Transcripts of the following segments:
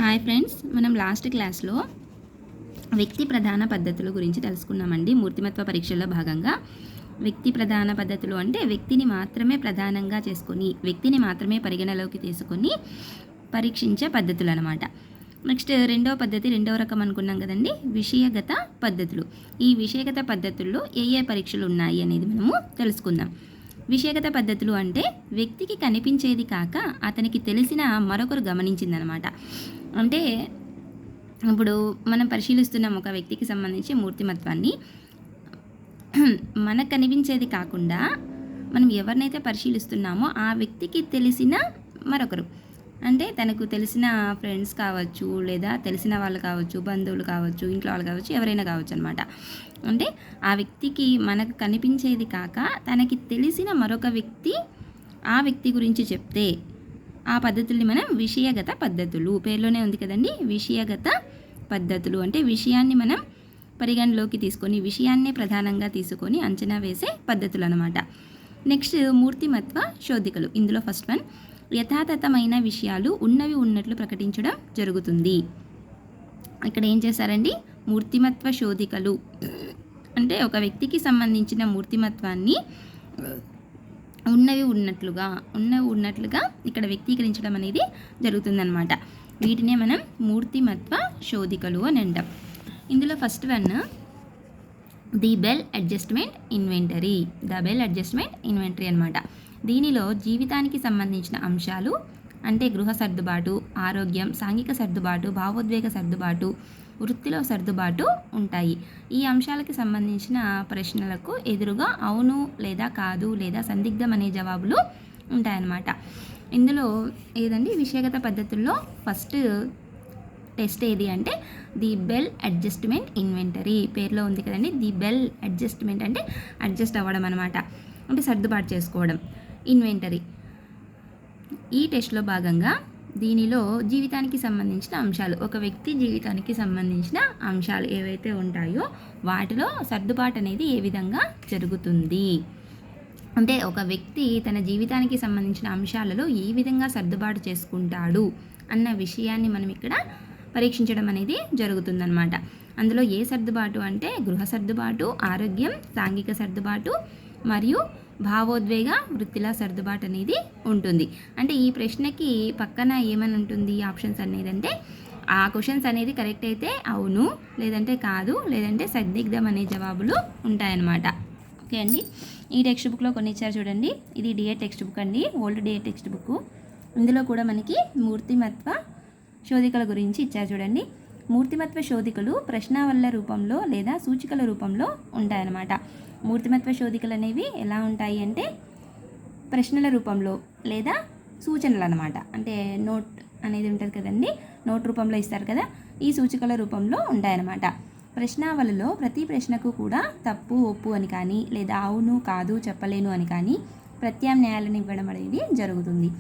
Hi friends, మనం last క్లాస్లో వ్యక్తి ప్రధాన పద్ధతుల గురించి తెలుసుకున్నామండి. మూర్తిమత్వ పరీక్షల్లో భాగంగా వ్యక్తి ప్రధాన పద్ధతులు అంటే వ్యక్తిని మాత్రమే ప్రధానంగా చేసుకొని, వ్యక్తిని మాత్రమే పరిగణలోకి తీసుకొని పరీక్షించే పద్ధతులు అనమాట. నెక్స్ట్ రెండవ రకం అనుకున్నాం కదండి, విషయగత పద్ధతులు. ఈ విషయగత పద్ధతుల్లో ఏ పరీక్షలు ఉన్నాయి అనేది మనము తెలుసుకుందాం. విషయగత పద్ధతులు అంటే వ్యక్తికి కనిపించేది కాక అతనికి తెలిసిన మరొకరు గమనించిందనమాట. అంటే ఇప్పుడు మనం పరిశీలిస్తున్నాం ఒక వ్యక్తికి సంబంధించి మూర్తిమత్వాన్ని. మనకు కనిపించేది కాకుండా మనం ఎవరినైతే పరిశీలిస్తున్నామో ఆ వ్యక్తికి తెలిసిన మరొకరు, అంటే తనకు తెలిసిన ఫ్రెండ్స్ కావచ్చు, లేదా తెలిసిన వాళ్ళు కావచ్చు, బంధువులు కావచ్చు, ఇంట్లో వాళ్ళు కావచ్చు, ఎవరైనా కావచ్చు అనమాట. అంటే ఆ వ్యక్తికి మనకు కనిపించేది కాక తనకి తెలిసిన మరొక వ్యక్తి ఆ వ్యక్తి గురించి చెప్తే ఆ పద్ధతుల్ని మనం విషయగత పద్ధతులు, పేర్లోనే ఉంది కదండి, విషయగత పద్ధతులు. అంటే విషయాన్ని మనం పరిగణలోకి తీసుకొని, విషయాన్నే ప్రధానంగా తీసుకొని అంచనా వేసే పద్ధతులు అనమాట. నెక్స్ట్ మూర్తిమత్వ శోధికలు. ఇందులో ఫస్ట్ వన్, యథాతథమైన విషయాలు ఉన్నవి ఉన్నట్లు ప్రకటించడం జరుగుతుంది. ఇక్కడ ఏం చేశారండి, మూర్తిమత్వ శోధికలు అంటే ఒక వ్యక్తికి సంబంధించిన మూర్తిమత్వాన్ని ఉన్నవి ఉన్నట్లుగా ఇక్కడ వ్యక్తీకరించడం అనేది జరుగుతుందన్నమాట. వీటినే మనం మూర్తిమత్వ శోధికలు అని అంటాం. ఇందులో first one the Bell adjustment inventory. అనమాట. దీనిలో జీవితానికి సంబంధించిన అంశాలు అంటే గృహ సర్దుబాటు, ఆరోగ్యం, సాంఘిక సర్దుబాటు, భావోద్వేగ సర్దుబాటు, వృత్తిలో సర్దుబాటు ఉంటాయి. ఈ అంశాలకి సంబంధించిన ప్రశ్నలకు ఎదురుగా అవును లేదా కాదు లేదా సందిగ్ధం అనే జవాబులు ఉంటాయన్నమాట. ఇందులో ఏదండి, విషయగత పద్ధతుల్లో ఫస్ట్ టెస్ట్ ఏది అంటే ది బెల్ అడ్జస్ట్మెంట్ ఇన్వెంటరీ. పేర్లో ఉంది కదండి, ది బెల్ అడ్జస్ట్మెంట్ అంటే అడ్జస్ట్ అవ్వడం అనమాట, అంటే సర్దుబాటు చేసుకోవడం. ఇన్వెంటరీ ఈ టెస్ట్లో భాగంగా దీనిలో జీవితానికి సంబంధించిన అంశాలు, ఒక వ్యక్తి జీవితానికి సంబంధించిన అంశాలు ఏవైతే ఉంటాయో వాటిలో సర్దుబాటు అనేది ఏ విధంగా జరుగుతుంది, అంటే ఒక వ్యక్తి తన జీవితానికి సంబంధించిన అంశాలలో ఏ విధంగా సర్దుబాటు చేసుకుంటాడు అన్న విషయాన్ని మనం ఇక్కడ పరీక్షించడం అనేది జరుగుతుందన్నమాట. అందులో ఏ సర్దుబాటు అంటే గృహ సర్దుబాటు, ఆరోగ్యం, సాంఘిక సర్దుబాటు మరియు భావోద్వేగ వృత్తిలా సర్దుబాటు అనేది ఉంటుంది. అంటే ఈ ప్రశ్నకి పక్కన ఏమని ఉంటుంది ఆప్షన్స్ అనేది అంటే ఆ క్వశ్చన్స్ అనేది కరెక్ట్ అయితే అవును, లేదంటే కాదు, లేదంటే సందిగ్ధం అనే జవాబులు ఉంటాయన్నమాట. ఓకే అండి, ఈ టెక్స్ట్ బుక్లో కొన్ని ఇచ్చారు చూడండి. ఇది డిఏ టెక్స్ట్ బుక్ అండి, ఓల్డ్ డిఏ టెక్స్ట్ బుక్. ఇందులో కూడా మనకి మూర్తిమత్వ శోధికల గురించి ఇచ్చారు చూడండి. మూర్తిమత్వ శోధికలు ప్రశ్నావళిల రూపంలో లేదా సూచికల రూపంలో ఉంటాయన్నమాట. మూర్తిమత్వ శోధికలు అనేవి ఎలా ఉంటాయి అంటే ప్రశ్నల రూపంలో లేదా సూచనలు అనమాట. అంటే నోట్ అనేది ఉంటుంది కదండి, నోట్ రూపంలో ఇస్తారు కదా, ఈ సూచికల రూపంలో ఉంటాయన్నమాట. ప్రశ్నావళిలో ప్రతి ప్రశ్నకు కూడా తప్పు ఒప్పు అని కానీ లేదా అవును కాదు చెప్పలేను అని కానీ ప్రత్యామ్నాయాలను ఇవ్వడం అనేది జరుగుతుంది.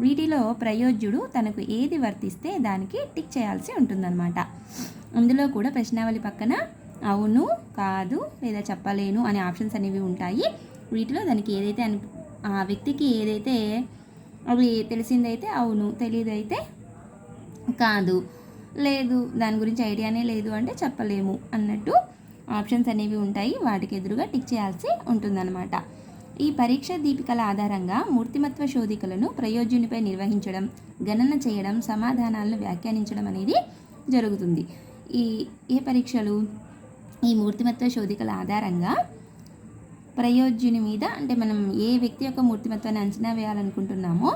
వీటిలో ప్రయోజ్యుడు తనకు ఏది వర్తిస్తే దానికి టిక్ చేయాల్సి ఉంటుందన్నమాట. అందులో కూడా ప్రశ్నావళి పక్కన అవును కాదు లేదా చెప్పలేను అనే ఆప్షన్స్ అనేవి ఉంటాయి. వీటిలో దానికి ఏదైతే ఆ వ్యక్తికి ఏదైతే అవి తెలిసిందైతే అవును, తెలియదైతే కాదు, లేదు దాని గురించి ఐడియానే లేదు అంటే చెప్పలేము అన్నట్టు ఆప్షన్స్ అనేవి ఉంటాయి. వాటికి ఎదురుగా టిక్ చేయాల్సి ఉంటుందన్నమాట. ఈ పరీక్ష దీపికల ఆధారంగా మూర్తిమత్వ శోధికలను ప్రయోజ్యునిపై నిర్వహించడం, గణన చేయడం, సమాధానాలను వ్యాఖ్యానించడం అనేది జరుగుతుంది. ఏ పరీక్షలు, ఈ మూర్తిమత్వ శోధికల ఆధారంగా ప్రయోజ్యుని మీద, అంటే మనం ఏ వ్యక్తి యొక్క మూర్తిమత్వాన్ని అంచనా వేయాలనుకుంటున్నామో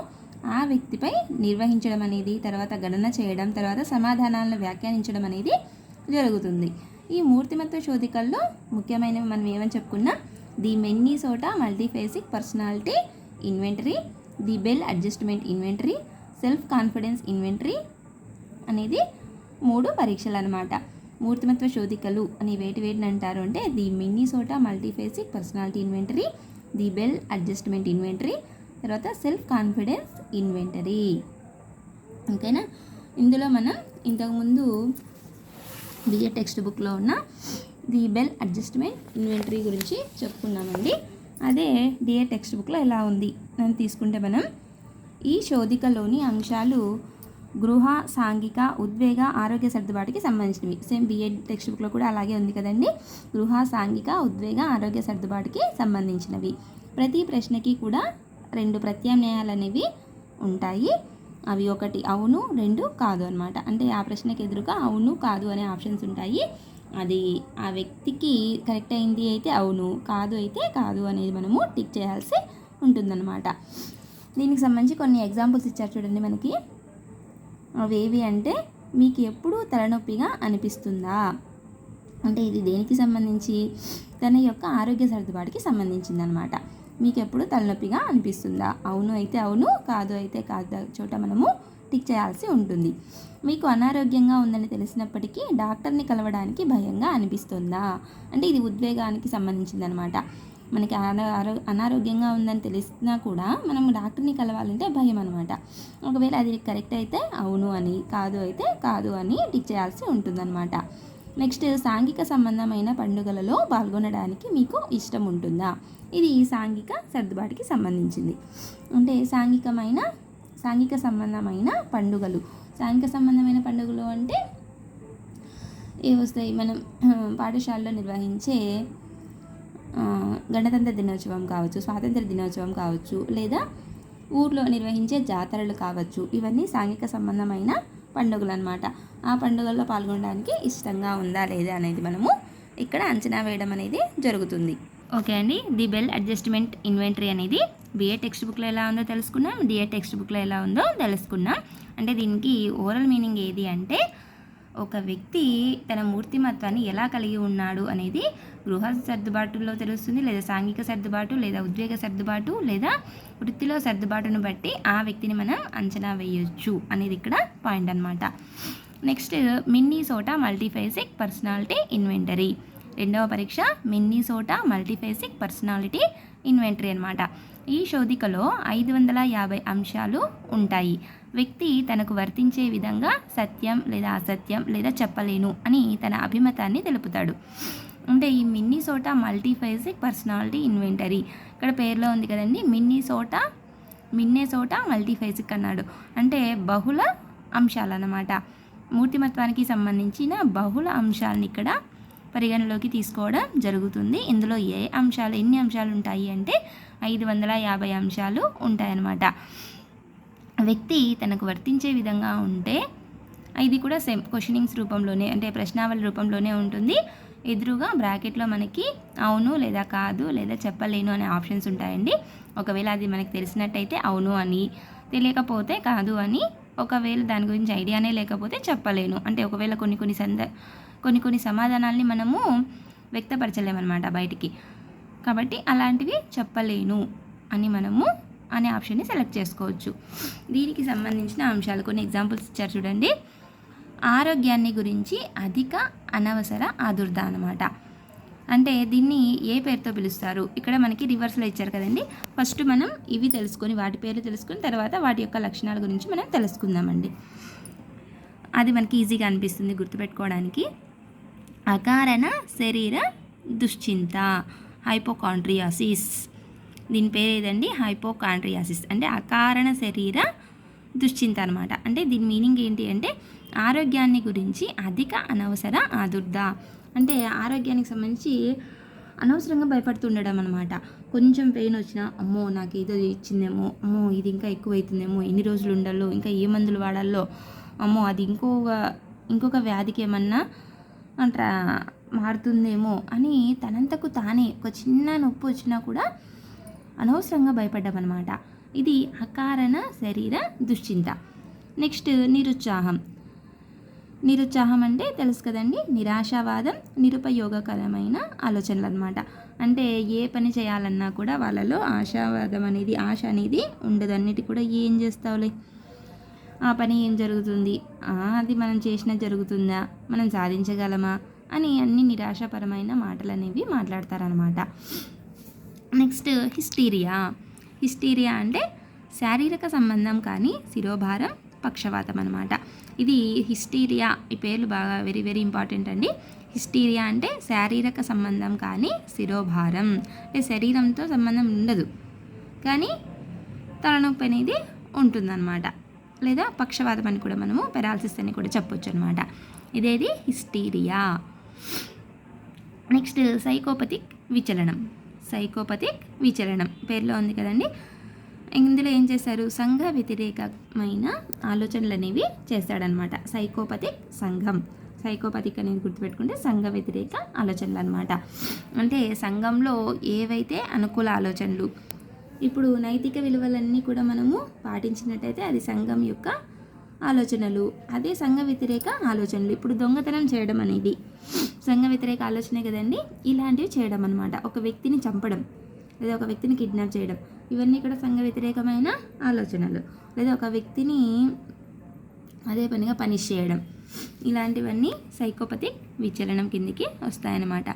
ఆ వ్యక్తిపై నిర్వహించడం అనేది, తర్వాత గణన చేయడం, తర్వాత సమాధానాలను వ్యాఖ్యానించడం అనేది జరుగుతుంది. ఈ మూర్తిమత్వ శోధికల్లో ముఖ్యమైనవి మనం ఏమని చెప్పుకున్నాం, the Minnesota multiphasic personality inventory, the Bell adjustment inventory, self confidence inventory అనేది 3 పరీక్షలు అనమాట. మూర్తిమత్వ శోధికలు అని వేటిని అంటారు అంటే the Minnesota multiphasic personality inventory, the Bell adjustment inventory, తర్వాత సెల్ఫ్ కాన్ఫిడెన్స్ ఇన్వెంటరీ. ఓకేనా, ఇందులో మనం ఇంతకుముందు బిఏ టెక్స్ట్ బుక్లో ఉన్న ది బెల్ అడ్జస్ట్మెంట్ ఇన్వెంటరీ గురించి చెప్పుకున్నామండి. అదే డిఏ టెక్స్ట్ బుక్లో ఎలా ఉంది అని తీసుకుంటే మనం ఈ శోధికలోని అంశాలు గృహ, సాంఘిక, ఉద్వేగ, ఆరోగ్య సర్దుబాటుకి సంబంధించినవి. సేమ్ బీఎడ్ టెక్స్ట్ బుక్లో కూడా అలాగే ఉంది కదండి. గృహ, సాంఘిక, ఉద్వేగ, ఆరోగ్య సర్దుబాటుకి సంబంధించినవి. ప్రతి ప్రశ్నకి కూడా 2 ప్రత్యామ్నాయాలు అనేవి ఉంటాయి. అవి 1 అవును, 2 కాదు అనమాట. అంటే ఆ ప్రశ్నకి ఎదురుగా అవును, కాదు అనే ఆప్షన్స్ ఉంటాయి. అది ఆ వ్యక్తికి కరెక్ట్ అయింది అయితే అవును, కాదు అయితే కాదు అనేది మనము టిక్ చేయాల్సి ఉంటుందన్నమాట. దీనికి సంబంధించి కొన్ని ఎగ్జాంపుల్స్ ఇచ్చారు చూడండి మనకి. అవేవి అంటే, మీకు ఎప్పుడు తలనొప్పిగా అనిపిస్తుందా? అంటే ఇది దేనికి సంబంధించి? తన యొక్క ఆరోగ్య సర్దుబాటుకి సంబంధించిందనమాట. మీకు ఎప్పుడు తలనొప్పిగా అనిపిస్తుందా? అవును అయితే అవును, కాదు అయితే కాదు చోట మనము టిక్ చేయాల్సి ఉంటుంది. మీకు అనారోగ్యంగా ఉందని తెలిసినప్పటికీ డాక్టర్ని కలవడానికి భయంగా అనిపిస్తుందా? అంటే ఇది ఉద్వేగానికి సంబంధించిందనమాట. మనకి అనారోగ్యంగా ఉందని తెలిసినా కూడా మనం డాక్టర్ని కలవాలంటే భయం అనమాట. ఒకవేళ అది కరెక్ట్ అయితే అవును అని, కాదు అయితే కాదు అని టిక్ చేయాల్సి ఉంటుందన్నమాట. నెక్స్ట్, సాంఘిక సంబంధమైన పండుగలలో పాల్గొనడానికి మీకు ఇష్టం ఉంటుందా? ఇది సాంఘిక సర్దుబాటుకి సంబంధించింది. అంటే సాంఘిక సంబంధమైన పండుగలు. సాంఘిక సంబంధమైన పండుగలు అంటే ఏ వస్తాయి? మనం పాఠశాలలో నిర్వహించే గణతంత్ర దినోత్సవం కావచ్చు, స్వాతంత్ర దినోత్సవం కావచ్చు, లేదా ఊర్లో నిర్వహించే జాతరలు కావచ్చు. ఇవన్నీ సాంఘిక సంబంధమైన పండుగలు అనమాట. ఆ పండుగల్లో పాల్గొనడానికి ఇష్టంగా ఉందా లేదా అనేది మనము ఇక్కడ అంచనా వేయడం అనేది జరుగుతుంది. ఓకే అండి, ది బెల్ అడ్జస్ట్మెంట్ ఇన్వెంటరీ అనేది బీఎడ్ టెక్స్ట్ బుక్లో ఎలా ఉందో తెలుసుకున్నాం, డిఎడ్ టెక్స్ట్ బుక్లో ఎలా ఉందో తెలుసుకున్నాం. అంటే దీనికి ఓవరాల్ మీనింగ్ ఏది అంటే, ఒక వ్యక్తి తన మూర్తిమత్వాన్ని ఎలా కలిగి ఉన్నాడు అనేది గృహ సర్దుబాటులో తెలుస్తుంది, లేదా సాంఘిక సర్దుబాటు, లేదా ఉద్వేగ సర్దుబాటు, లేదా వృత్తిలో సర్దుబాటును బట్టి ఆ వ్యక్తిని మనం అంచనా వేయొచ్చు అనేది ఇక్కడ పాయింట్ అనమాట. Next, Minnesota multiphasic personality inventory. 2వ పరీక్ష మిన్నీసోటా మల్టీఫేసిక్ పర్సనాలిటీ ఇన్వెంటరీ అనమాట. ఈ శోధికలో 550 అంశాలు ఉంటాయి. వ్యక్తి తనకు వర్తించే విధంగా సత్యం లేదా అసత్యం లేదా చెప్పలేను అని తన అభిమతాన్ని తెలుపుతాడు. అంటే ఈ మిన్నీసోటా మల్టీఫేసిక్ పర్సనాలిటీ ఇన్వెంటరీ, ఇక్కడ పేరులో ఉంది కదండి, మిన్నీసోటా మల్టీఫేసిక్ అన్నాడు. అంటే బహుళ అంశాలన్నమాట. మూర్తిమత్వానికి సంబంధించిన బహుళ అంశాలను ఇక్కడ పరిగణలోకి తీసుకోవడం జరుగుతుంది. ఇందులో ఎన్ని అంశాలు ఉంటాయి అంటే 550 అంశాలు ఉంటాయన్నమాట. వ్యక్తి తనకు వర్తించే విధంగా ఉంటే, ఇది కూడా సేమ్ క్వశ్చనింగ్స్ రూపంలోనే, అంటే ప్రశ్నావళి రూపంలోనే ఉంటుంది. ఎదురుగా బ్రాకెట్లో మనకి అవును లేదా కాదు లేదా చెప్పలేను అనే ఆప్షన్స్ ఉంటాయండి. ఒకవేళ అది మనకి తెలిసినట్టయితే అవును అని, తెలియకపోతే కాదు అని, ఒకవేళ దాని గురించి ఐడియానే లేకపోతే చెప్పలేను. అంటే ఒకవేళ కొన్ని సమాధానాల్ని మనము వ్యక్తపరచలేమన్నమాట బయటికి. కాబట్టి అలాంటివి చెప్పలేను అని మనము అనే ఆప్షన్ని సెలెక్ట్ చేసుకోవచ్చు. దీనికి సంబంధించిన అంశాలు కొన్ని ఎగ్జాంపుల్స్ ఇచ్చారు చూడండి. ఆరోగ్యాన్ని గురించి అధిక అనవసర ఆదుర్ద అనమాట. అంటే దీన్ని ఏ పేరుతో పిలుస్తారు? ఇక్కడ మనకి రివర్స్లో ఇచ్చారు కదండి. ఫస్ట్ మనం ఇవి తెలుసుకొని, వాటి పేర్లు తెలుసుకొని తర్వాత వాటి యొక్క లక్షణాల గురించి మనం తెలుసుకుందామండి. అది మనకి ఈజీగా అనిపిస్తుంది గుర్తుపెట్టుకోవడానికి. అకారణ శరీర దుశ్చింత, హైపోకాండ్రియాసిస్. దీని పేరు ఏదండి? హైపోకాండ్రియాసిస్. అంటే అకారణ శరీర దుశ్చింత అనమాట. అంటే దీని మీనింగ్ ఏంటి అంటే, ఆరోగ్యాన్ని గురించి అధిక అనవసర ఆదుర్ద. అంటే ఆరోగ్యానికి సంబంధించి అనవసరంగా భయపడుతుండడం అనమాట. కొంచెం పెయిన్ వచ్చినా అమ్మో నాకు ఏదో ఇచ్చిందేమో, అమ్మో ఇది ఇంకా ఎక్కువ అవుతుందేమో, ఎన్ని రోజులు ఉండాలో, ఇంకా ఏ మందులు వాడాలో, అమ్మో అది ఇంకొక వ్యాధికి ఏమన్నా మారుతుందేమో అని తనంతకు తానే ఒక చిన్న నొప్పి వచ్చినా కూడా అనవసరంగా భయపడ్డం అనమాట. ఇది అకారణ శరీర దుశ్చింత. నెక్స్ట్, నిరుత్సాహం అంటే తెలుసు కదండి, నిరాశావాదం, నిరుపయోగకరమైన ఆలోచనలు అనమాట. అంటే ఏ పని చేయాలన్నా కూడా వాళ్ళలో ఆశావాదం అనేది, ఆశ అనేది ఉండదు. అన్నిటి కూడా ఏం చేస్తావులే, ఆ పని ఏం జరుగుతుంది, అది మనం చేసినా జరుగుతుందా, మనం సాధించగలమా అని అన్ని నిరాశాపరమైన మాటలు అనేవి మాట్లాడతారనమాట. నెక్స్ట్, హిస్టీరియా అంటే శారీరక సంబంధం కానీ శిరోభారం, పక్షవాతం అనమాట. ఇది హిస్టీరియా, ఈ పేర్లు బాగా వెరీ వెరీ ఇంపార్టెంట్ అండి. హిస్టీరియా అంటే శారీరక సంబంధం కానీ శిరోభారం, అంటే శరీరంతో సంబంధం ఉండదు కానీ తలనొప్పి అనేది ఉంటుందన్నమాట. లేదా పక్షవాతం అని కూడా మనము పెరాలసిస్ అని కూడా చెప్పొచ్చు అనమాట. ఇదేది హిస్టీరియా. నెక్స్ట్ సైకోపతిక్ విచలనం. సైకోపతిక్ విచలనం పేరులో ఉంది కదండి. ఇందులో ఏం చేశారు, సంఘ వ్యతిరేకమైన ఆలోచనలు అనేవి చేశాడనమాట. సైకోపతిక్ సంఘం, సైకోపతిక్ అనేది గుర్తుపెట్టుకుంటే సంఘ వ్యతిరేక ఆలోచనలు అనమాట. అంటే సంఘంలో ఏవైతే అనుకూల ఆలోచనలు, ఇప్పుడు నైతిక విలువలన్నీ కూడా మనము పాటించినట్టయితే అది సంఘం యొక్క ఆలోచనలు. అదే సంఘ వ్యతిరేక ఆలోచనలు, ఇప్పుడు దొంగతనం చేయడం అనేది సంఘ వ్యతిరేక ఆలోచనే కదండి. ఇలాంటివి చేయడం అనమాట. ఒక వ్యక్తిని చంపడం లేదా ఒక వ్యక్తిని కిడ్నాప్ చేయడం, ఇవన్నీ కూడా సంఘ వ్యతిరేకమైన ఆలోచనలు. లేదా ఒక వ్యక్తిని అదే పనిగా పనిష్ చేయడం, ఇలాంటివన్నీ సైకోపతిక్ విచలనం కిందికి వస్తాయన్నమాట.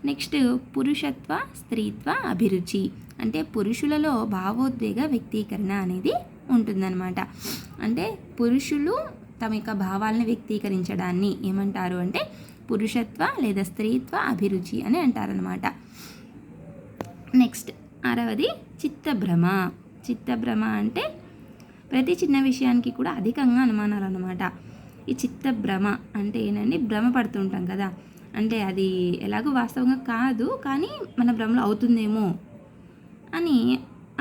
నెక్స్ట్ పురుషత్వ స్త్రీత్వ అభిరుచి. అంటే పురుషులలో భావోద్వేగ వ్యక్తీకరణ అనేది ఉంటుందన్నమాట. అంటే పురుషులు తమ యొక్క భావాలను వ్యక్తీకరించడాన్ని ఏమంటారు అంటే పురుషత్వ లేదా స్త్రీత్వ అభిరుచి అని అంటారనమాట. నెక్స్ట్ 6వది చిత్తభ్రమ. చిత్తభ్రమ అంటే ప్రతి చిన్న విషయానికి కూడా అధికంగా అనుమానాలు అనమాట. ఈ చిత్తభ్రమ అంటే ఏంటంటే భ్రమ పడుతుంటాం కదా, అంటే అది ఎలాగో వాస్తవంగా కాదు కానీ మన భ్రమలో అవుతుందేమో అని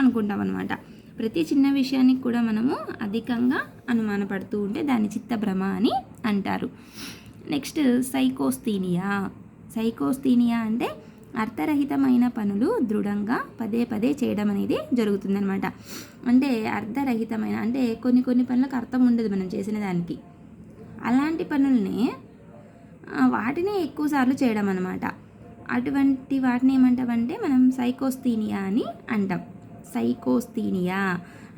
అనుకుంటాం అనమాట. ప్రతి చిన్న విషయానికి కూడా మనము అధికంగా అనుమానపడుతూ ఉంటే దాన్ని చిత్తభ్రమ అని అంటారు. నెక్స్ట్ సైకోస్థీనియా. సైకోస్థీనియా అంటే అర్థరహితమైన పనులు దృఢంగా పదే పదే చేయడం అనేది జరుగుతుందనమాట. అంటే అర్థరహితమైన అంటే కొన్ని పనులకు అర్థం ఉండదు మనం చేసిన దానికి, అలాంటి పనుల్ని వాటినే ఎక్కువసార్లు చేయడం అనమాట. అటువంటి వాటిని ఏమంటామంటే మనం సైకోస్థీనియా అని అంటాం. సైకోస్థీనియా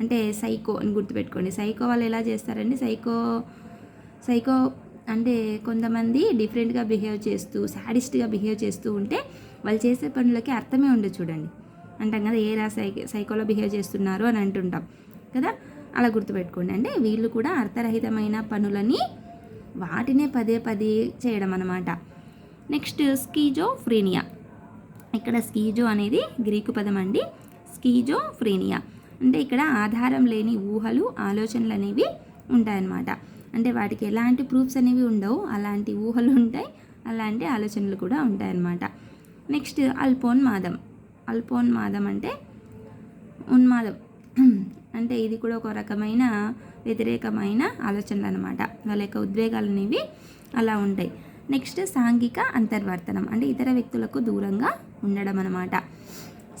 అంటే సైకో అని గుర్తుపెట్టుకోండి. సైకో వాళ్ళు ఎలా చేస్తారంటే సైకో అంటే కొంతమంది డిఫరెంట్గా బిహేవ్ చేస్తూ సాడిస్ట్గా బిహేవ్ చేస్తూ ఉంటే వాళ్ళు చేసే పనులకి అర్థమే ఉండదు. చూడండి అంటాం కదా, ఏరా సైకోలో బిహేవ్ చేస్తున్నారు అని అంటుంటాం కదా, అలా గుర్తుపెట్టుకోండి. అంటే వీళ్ళు కూడా అర్థరహితమైన పనులని వాటినే పదే పదే చేయడం అన్నమాట. నెక్స్ట్ స్కీజోఫ్రీనియా. ఇక్కడ స్కీజో అనేది గ్రీకు పదం అండి. స్కీజోఫ్రీనియా అంటే ఇక్కడ ఆధారం లేని ఊహలు ఆలోచనలు అనేవి ఉంటాయన్నమాట. అంటే వాటికి ఎలాంటి ప్రూఫ్స్ అనేవి ఉండవు, అలాంటి ఊహలు ఉంటాయి, అలాంటి ఆలోచనలు కూడా ఉంటాయన్నమాట. నెక్స్ట్ అల్పోన్మాదం. అల్పోన్మాదం అంటే ఉన్మాదం, అంటే ఇది కూడా ఒక రకమైన వ్యతిరేకమైన ఆలోచనలు అనమాట. వాళ్ళ యొక్క ఉద్వేగాలు అనేవి అలా ఉంటాయి. నెక్స్ట్ సాంఘిక అంతర్వర్తనం అంటే ఇతర వ్యక్తులకు దూరంగా ఉండడం అనమాట.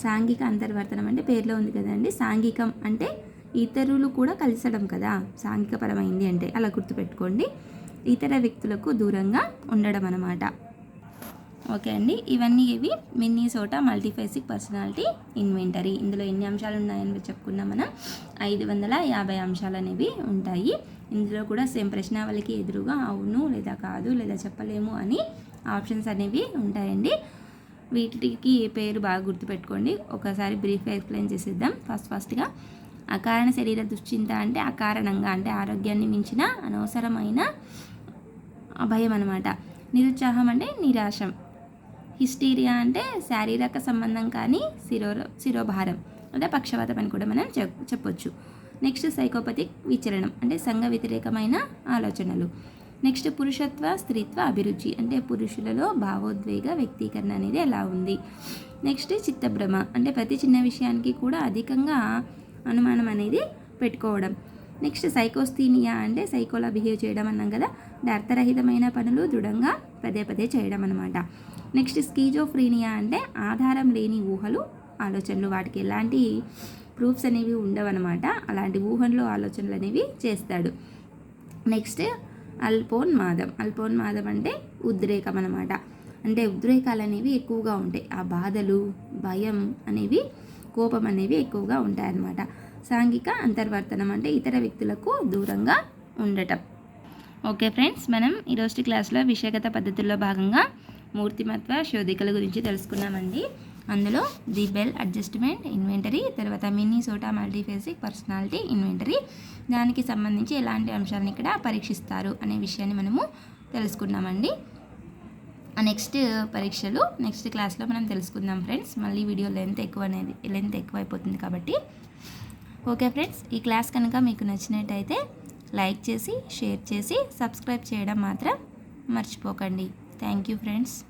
సాంఘిక అంతర్వర్తనం అంటే పేరులో ఉంది కదండి. సాంఘికం అంటే ఇతరులు కూడా కలిసడం కదా, సాంఘికపరమైంది అంటే అలా గుర్తుపెట్టుకోండి. ఇతర వ్యక్తులకు దూరంగా ఉండడం అనమాట. ఓకే అండి, ఇవన్నీ ఇవి మిన్నీసోటా మల్టీఫేసిక్ పర్సనాలిటీ ఇన్వెంటరీ. ఇందులో ఎన్ని అంశాలు ఉన్నాయని చెప్పుకున్నాం మనం, 550 అంశాలు అనేవి ఉంటాయి. ఇందులో కూడా సేమ్ ప్రశ్నావళికి ఎదురుగా అవును లేదా కాదు లేదా చెప్పలేము అని ఆప్షన్స్ అనేవి ఉంటాయండి. వీటికి పేరు బాగా గుర్తుపెట్టుకోండి. ఒకసారి బ్రీఫ్గా ఎక్స్ప్లెయిన్ చేసేద్దాం. ఫస్ట్గా అకారణ శరీర దుశ్చింత అంటే అకారణంగా అంటే ఆరోగ్యాన్ని మించిన అనవసరమైన భయం అనమాట. నిరుత్సాహం అంటే నిరాశం. హిస్టీరియా అంటే శారీరక సంబంధం కానీ శిరోభారం లేదా పక్షవాతం అని కూడా మనం చెప్పొచ్చు. నెక్స్ట్ సైకోపతిక్ విచలనం అంటే సంఘ వ్యతిరేకమైన ఆలోచనలు. నెక్స్ట్ పురుషత్వ స్త్రీత్వ అభిరుచి అంటే పురుషులలో భావోద్వేగ వ్యక్తీకరణ అనేది ఎలా ఉంది. నెక్స్ట్ చిత్తభ్రమ అంటే ప్రతి చిన్న విషయానికి కూడా అధికంగా అనుమానం అనేది పెట్టుకోవడం. నెక్స్ట్ సైకోస్థీనియా అంటే సైకోలా బిహేవ్ చేయడం అన్నాం కదా, అంటే అర్థరహితమైన పనులు దృఢంగా పదే పదే చేయడం అనమాట. నెక్స్ట్ స్కీజోఫ్రీనియా అంటే ఆధారం లేని ఊహలు ఆలోచనలు, వాటికి ఎలాంటి ప్రూఫ్స్ అనేవి ఉండవన్నమాట, అలాంటి ఊహలు ఆలోచనలు అనేవి చేస్తాడు. నెక్స్ట్ అల్పోన్మాదం. అల్పోన్మాదం అంటే ఉద్రేకం అనమాట. అంటే ఉద్రేకాలు అనేవి ఎక్కువగా ఉంటాయి, ఆ బాధలు భయం అనేవి కోపం అనేవి ఎక్కువగా ఉంటాయన్నమాట. సాంఘిక అంతర్వర్తనం అంటే ఇతర వ్యక్తులకు దూరంగా ఉండటం. ఓకే ఫ్రెండ్స్, మనం ఈరోజు క్లాస్లో విషయగత పద్ధతుల్లో భాగంగా మూర్తిమత్వ శోధికల గురించి తెలుసుకున్నామండి. అందులో ది బెల్ అడ్జస్ట్మెంట్ ఇన్వెంటరీ, తర్వాత మిన్నీసోటా మల్టీఫేసిక్ పర్సనాలిటీ ఇన్వెంటరీ, దానికి సంబంధించి ఎలాంటి అంశాలను ఇక్కడ పరీక్షిస్తారు అనే విషయాన్ని మనము తెలుసుకున్నామండి. నెక్స్ట్ పరీక్షలు నెక్స్ట్ క్లాస్లో మనం తెలుసుకుందాం ఫ్రెండ్స్. మళ్ళీ వీడియో లెంత్ ఎక్కువైపోతుంది కాబట్టి. ఓకే ఫ్రెండ్స్, ఈ క్లాస్ కనుక మీకు నచ్చినట్టయితే లైక్ చేసి షేర్ చేసి సబ్స్క్రైబ్ చేయడం మాత్రం మర్చిపోకండి. Thank you friends.